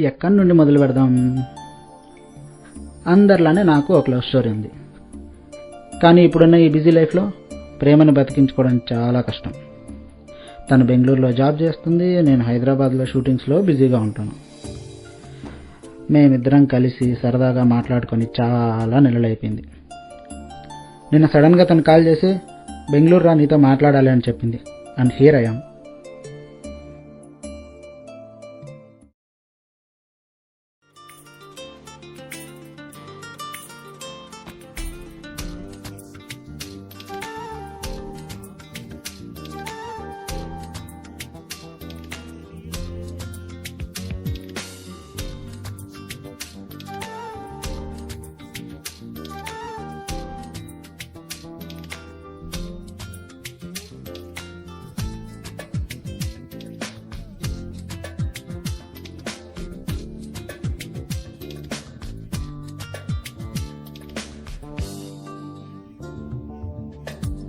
ఎక్కడి నుండి మొదలు పెడదాం? అందరిలానే నాకు ఒక లవ్ స్టోరీ ఉంది. కానీ ఇప్పుడున్న ఈ బిజీ లైఫ్లో ప్రేమను బతికించుకోవడం చాలా కష్టం. తను బెంగళూరులో జాబ్ చేస్తుంది, నేను హైదరాబాద్లో షూటింగ్స్లో బిజీగా ఉంటాను. మేమిద్దరం కలిసి సరదాగా మాట్లాడుకొని చాలా నెలలైపోయింది. నిన్న సడన్గా తను కాల్ చేసి బెంగళూరు రా, నీతో మాట్లాడాలి అని చెప్పింది. And here I am.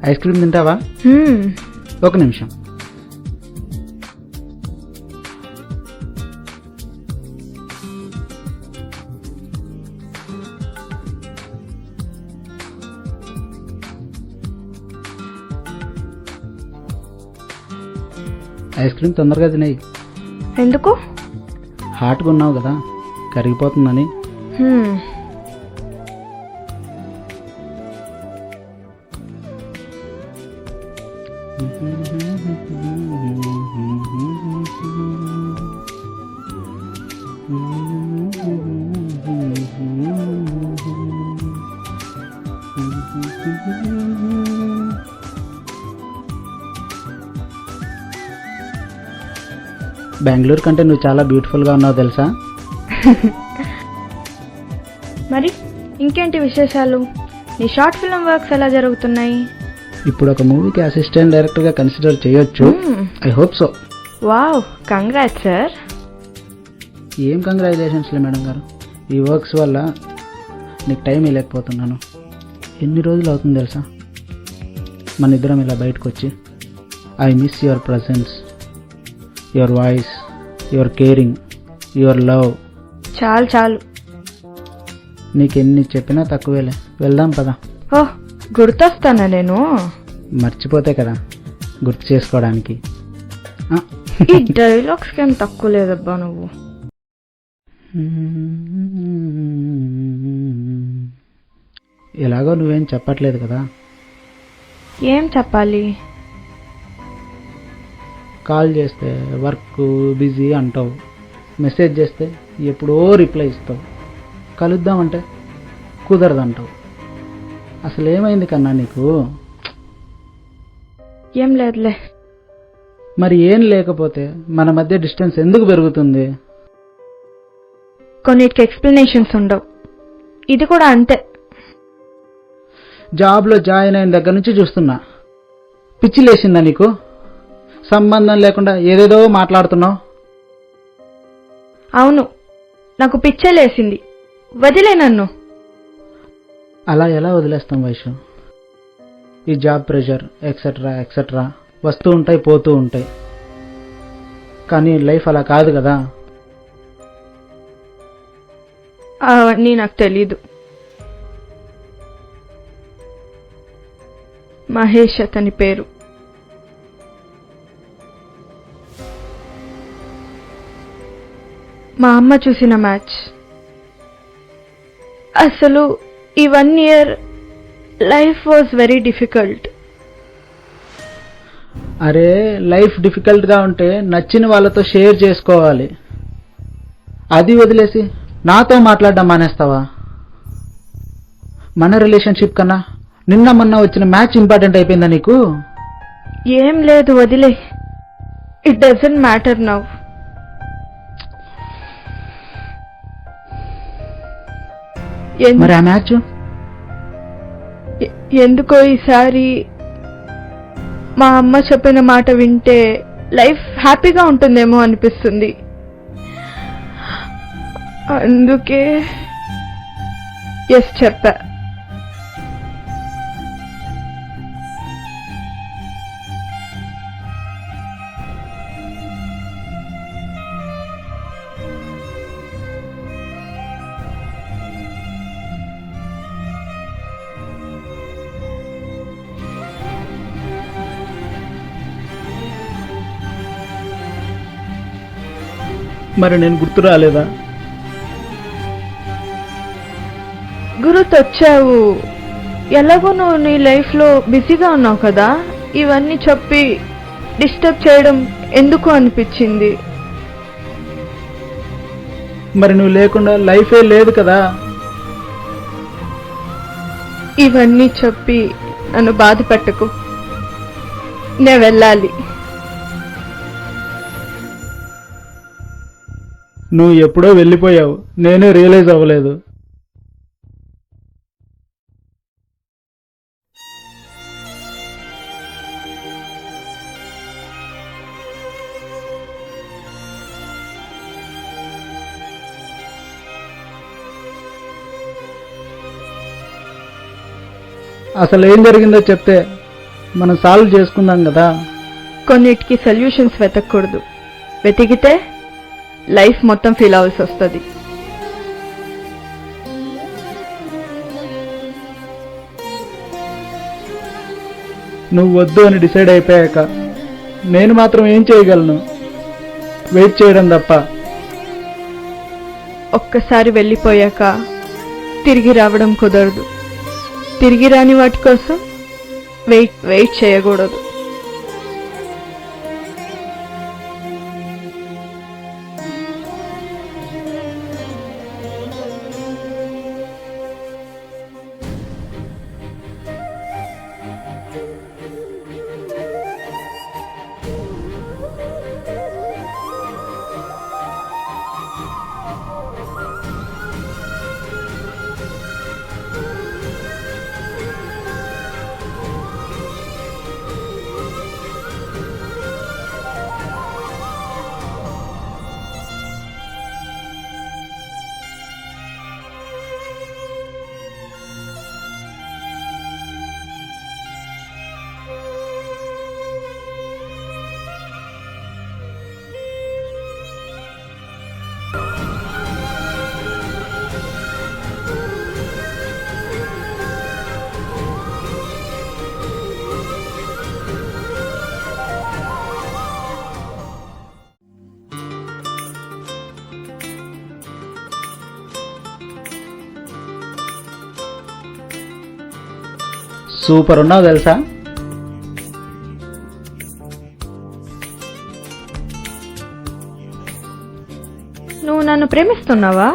Ice cream తింటావా? ఒక నిమిషం. ఐస్ క్రీమ్ తొందరగా తినేయి. ఎందుకు? హాట్గా ఉన్నావు కదా, కరిగిపోతుందని. బెంగళూరు కంటే నువ్వు చాలా బ్యూటిఫుల్గా ఉన్నావు తెలుసా? మరి ఇంకేంటి విశేషాలు? నీ షార్ట్ ఫిల్మ్ వర్క్స్ ఎలా జరుగుతున్నాయి? ఇప్పుడు ఒక మూవీకి అసిస్టెంట్ డైరెక్టర్గా కన్సిడర్ చేయొచ్చు. I hope so. Wow, congrats sir. ఏం కంగ్రాచులేషన్స్లే మేడం గారు. ఈ వర్క్స్ వల్ల నీకు టైం ఇవ్వలేకపోతున్నాను. ఎన్ని రోజులు అవుతుంది తెలుసా మన ఇద్దరం ఇలా బయటకు వచ్చి? I miss your presence, your voice, your caring, your love. చాలు చాలు. నీకెన్ని చెప్పినా తక్కువేలే. వెళ్దాం పదా. ఓహ్, గుర్తొస్తానా నేను? మర్చిపోతే కదా గుర్తు చేసుకోవడానికి. ఈ డైలాగ్స్కి ఏం తక్కువ లేదబ్బా నువ్వు. ఎలాగో నువ్వేం చెప్పట్లేదు కదా. ఏం చెప్పాలి? కాల్ చేస్తే వర్క్ బిజీ అంటావు, మెసేజ్ చేస్తే ఎప్పుడో రిప్లై ఇస్తావు, కలుద్దామంటే కుదరదంటావు. అసలు ఏమైంది కన్నా నీకు? ఏం లేదులే. మరి ఏం లేకపోతే మన మధ్య డిస్టెన్స్ ఎందుకు పెరుగుతుంది? కొన్నిటికి ఎక్స్ప్లెనేషన్స్ ఉండవు. ఇది కూడా అంతే. జాబ్లో జాయిన్ అయిన దగ్గర నుంచి చూస్తున్నా. పిచ్చి లేచిందా నీకు? సంబంధం లేకుండా ఏదేదో మాట్లాడుతున్నావు. అవును, నాకు పిచ్చలేసింది. వదిలే నన్ను. అలా ఎలా వదిలేస్తాం వైషు? ఈ జాబ్ ప్రెషర్ ఎక్సెట్రా ఎక్సెట్రా వస్తూ ఉంటాయి, పోతూ ఉంటాయి. కానీ లైఫ్ అలా కాదు కదా. అవన్నీ నాకు తెలీదు. మహేష్ అతని పేరు. మా అమ్మ చూసిన మ్యాచ్. అసలు ఈ 1 year life was very difficult. అరే, లైఫ్ డిఫికల్ట్గా ఉంటే నచ్చిన వాళ్ళతో షేర్ చేసుకోవాలి. అది వదిలేసి నాతో మాట్లాడడం మానేస్తావా? మన రిలేషన్షిప్ కన్నా నిన్న మొన్న వచ్చిన మ్యాచ్ ఇంపార్టెంట్ అయిపోయిందా నీకు? ఏం లేదు, వదిలే. It doesn't matter now. మరి ఆ మ్యాచ్ ఎందుకో ఈసారి మా అమ్మ చెప్పిన మాట వింటే లైఫ్ హ్యాపీగా ఉంటుందేమో అనిపిస్తుంది. అందుకే ఎస్ చెప్పా. మరి నేను గుర్తు రాలేదా? గుర్తొచ్చావు. ఎలాగో నువ్వు నీ లైఫ్లో బిజీగా ఉన్నావు కదా, ఇవన్నీ చెప్పి డిస్టర్బ్ చేయడం ఎందుకు అనిపించింది. మరి నువ్వు లేకుండా లైఫే లేదు కదా. ఇవన్నీ చెప్పి నన్ను బాధ పెట్టకు, నేను వెళ్ళాలి. నువ్వు ఎప్పుడో వెళ్ళిపోయావు, నేనే రియలైజ్ అవ్వలేదు. అసలు ఏం జరిగిందో చెప్తే మనం సాల్వ్ చేసుకుందాం కదా. కొన్నిటికి సొల్యూషన్స్ వెతకూడదు, వెతికితే లైఫ్ మొత్తం ఫీల్ అవ్వాల్సి వస్తుంది. నువ్వు వద్దు అని డిసైడ్ అయిపోయాక నేను మాత్రం ఏం చేయగలను? వెయిట్ చేయడం తప్ప. ఒక్కసారి వెళ్ళిపోయాక తిరిగి రావడం కుదరదు. తిరిగి రాని వాటి కోసం వెయిట్ చేయకూడదు. సూపర్ ఉన్నావు తెలుసా. నువ్వు నన్ను ప్రేమిస్తున్నావా?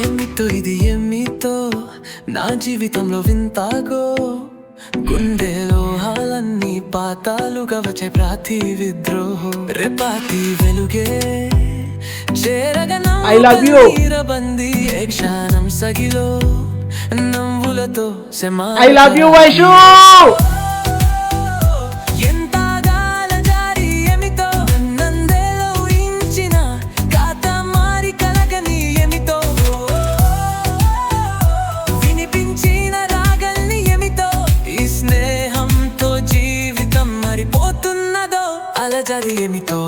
ఏమితో ఇది ఏమితో నా జీవితంలో వింతాగో, గుండెలో హాలన్నీ పాతాలుగా వచ్చే ప్రతి విద్రోహం రేపాతి వెలుగే చేరగన I love you. బంది ఏ క్షణం సగిలో నవ్వులతో I love you వైషు. అలజడి ఏమిటో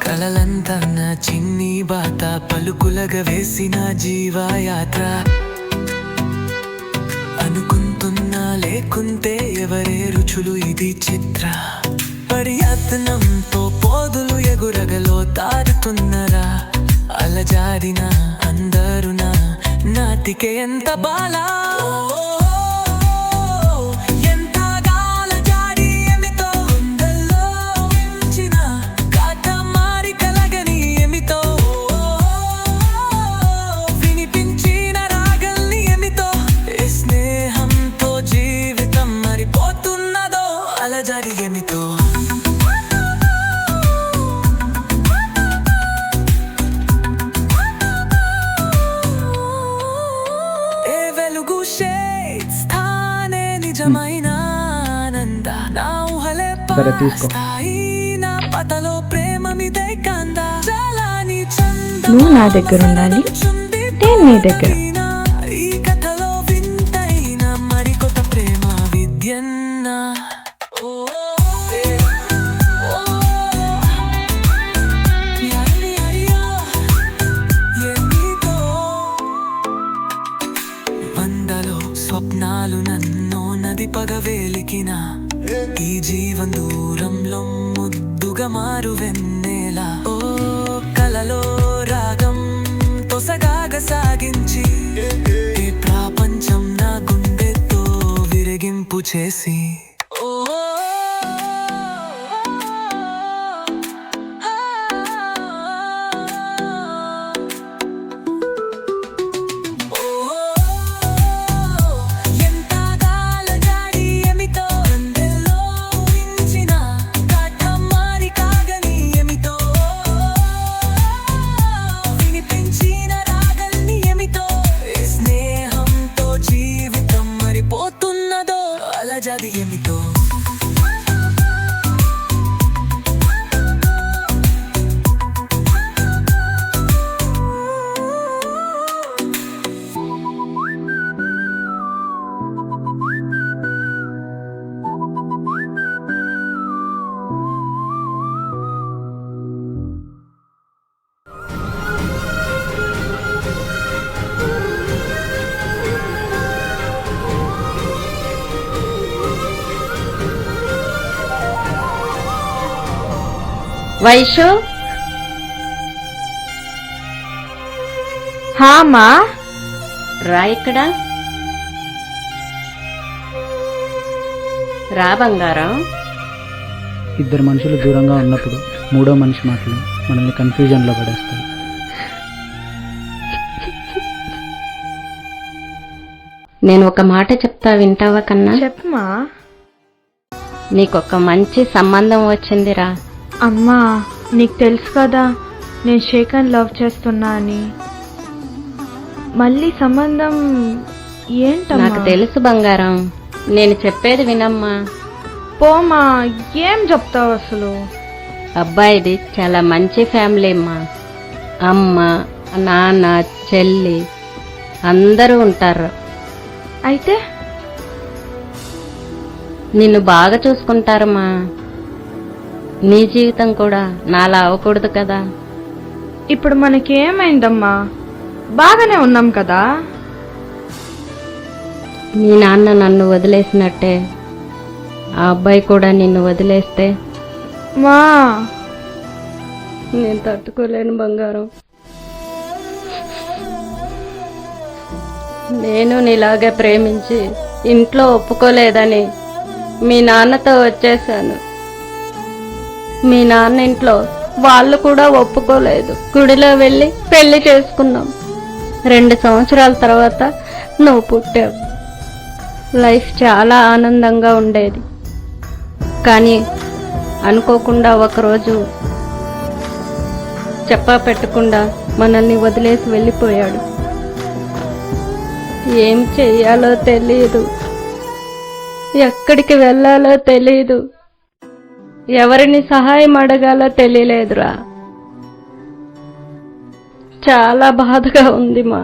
కలలంతా నా చిన్ని బాట పలుకులగా వేసిన జీవయాత్ర అనుకుంటున్నా లేకుంటే ఎవరే రుచులు ఇది చిత్ర ప్రయత్నంతో పోదులు ఎగురగలో తారుతున్నరా అలజాడిన అందరునా నాటికే ఎంత బాలా ఎంత గాలజాడి ఏమితో గుండెల్లో ఉంచిన కాట మారి కలగని ఏమితో వినిపించిన రాగల్ని ఏమితో ఈ స్నేహంతో జీవితం మారిపోతున్నదో అలజాడి ఏమితో సరే తీసుకో. నువ్వు నా దగ్గర ఉండాలి, నేను నీ దగ్గర. ఈ కథలో వింతైన మరికొత్త ప్రేమ విద్యన్నా దూరంలో ముద్దుగా మారు వెన్నెల ఓ కలలో రాగం తొసగాగా సాగించి ఈ ప్రపంచం నా గుండెతో విరగింపు చేసి ఓ అలజడి ఏమిటో వైషు హా మా రా ఇక్కడ రా బంగారం. ఇద్దరు మనుషులు దూరంగా ఉన్నప్పుడు మూడో మనిషి మాటలు మనల్ని కన్ఫ్యూజన్లో పడేస్తాయి. నేను ఒక మాట చెప్తా, వింటావా కన్నా? చెప్పమా. నీకొక మంచి సంబంధం వచ్చిందిరా. అమ్మా, నీకు తెలుసు కదా నేను శేఖర్ లవ్ చేస్తున్నా అని. మళ్ళీ సంబంధం ఏంటమ్మా? నాకు తెలుసు బంగారం, నేను చెప్పేది వినమ్మా. పోమా, ఏం చెప్తావు అసలు? అబ్బాయిది చాలా మంచి ఫ్యామిలీ అమ్మా. అమ్మ, నాన్న, చెల్లి అందరూ ఉంటారు. అయితే నిన్ను బాగా చూసుకుంటారమ్మా. నీ జీవితం కూడా నాలా అవ్వకూడదు కదా. ఇప్పుడు మనకి ఏమైందమ్మా? బాగానే ఉన్నాం కదా. మీ నాన్న నన్ను వదిలేసినట్టే ఆ అబ్బాయి కూడా నిన్ను వదిలేస్తే మా నేను తట్టుకోలేను బంగారం. నేను నీలాగే ప్రేమించి ఇంట్లో ఒప్పుకోలేదని మీ నాన్నతో వచ్చేసాను. మీ నాన్న ఇంట్లో వాళ్ళు కూడా ఒప్పుకోలేదు. గుడిలో వెళ్ళి పెళ్లి చేసుకున్నాం. 2 సంవత్సరాల తర్వాత నువ్వు పుట్టావు. లైఫ్ చాలా ఆనందంగా ఉండేది. కానీ అనుకోకుండా ఒకరోజు చెప్పా పెట్టకుండా మనల్ని వదిలేసి వెళ్ళిపోయాడు. ఏం చెయ్యాలో తెలియదు, ఎక్కడికి వెళ్ళాలో తెలియదు, ఎవరిని సహాయం అడగాలో తెలియలేదురా. చాలా బాధగా ఉంది మా.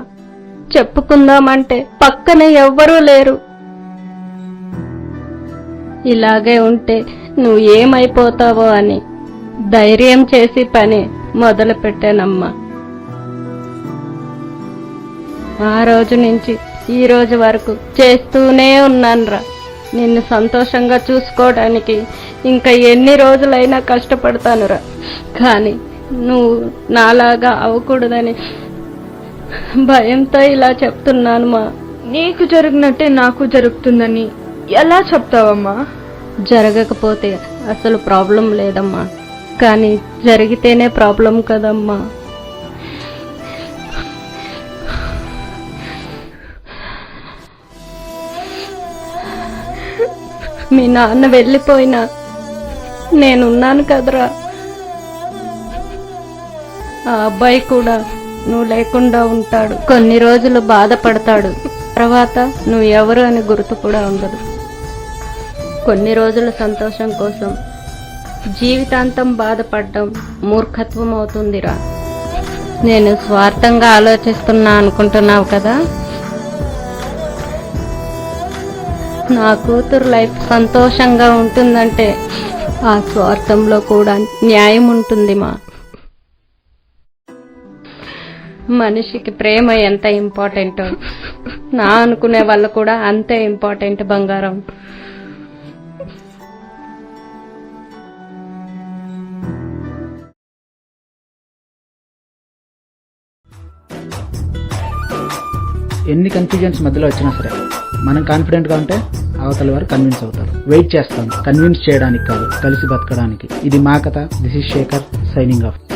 చెప్పుకుందామంటే పక్కన ఎవ్వరూ లేరు. ఇలాగే ఉంటే నువ్వు ఏమైపోతావో అని ధైర్యం చేసి పని మొదలు పెట్టానమ్మా. ఆ రోజు నుంచి ఈ రోజు వరకు చేస్తూనే ఉన్నానురా. నిన్ను సంతోషంగా చూసుకోవడానికి ఇంకా ఎన్ని రోజులైనా కష్టపడతానురా. కానీ నువ్వు నాలాగా అవ్వకూడదని భయంతో ఇలా చెప్తున్నాను మా. నీకు జరిగినట్టే నాకు జరుగుతుందని ఎలా చెప్తావమ్మా? జరగకపోతే అసలు ప్రాబ్లం లేదమ్మా, కానీ జరిగితేనే ప్రాబ్లం కదమ్మా. మీ నాన్న వెళ్ళిపోయినా నేనున్నాను కదరా. ఆ అబ్బాయి కూడా నువ్వు లేకుండా ఉంటాడు. కొన్ని రోజులు బాధపడతాడు, తర్వాత నువ్వు ఎవరు అని గుర్తు కూడా ఉండదు. కొన్ని రోజుల సంతోషం కోసం జీవితాంతం బాధపడడం మూర్ఖత్వం అవుతుందిరా. నేను స్వార్థంగా ఆలోచిస్తున్నా అనుకుంటున్నావు కదా. నా కూతురు లైఫ్ సంతోషంగా ఉంటుందంటే ఆ స్వార్థంలో కూడా న్యాయం ఉంటుంది మా. మనిషికి ప్రేమ ఎంత ఇంపార్టెంటో నా అనుకునే వాళ్ళు కూడా అంతే ఇంపార్టెంట్ బంగారం. ఎన్ని కన్ఫ్యూజన్స్ మధ్యలో వచ్చినా సరే మనం కాన్ఫిడెంట్గా ఉంటే అవతల వారు కన్విన్స్ అవుతారు. వెయిట్ చేస్తాం, కన్విన్స్ చేయడానికి కాదు, కలిసి బతకడానికి. ఇది మా కథ. This is Shekhar signing of.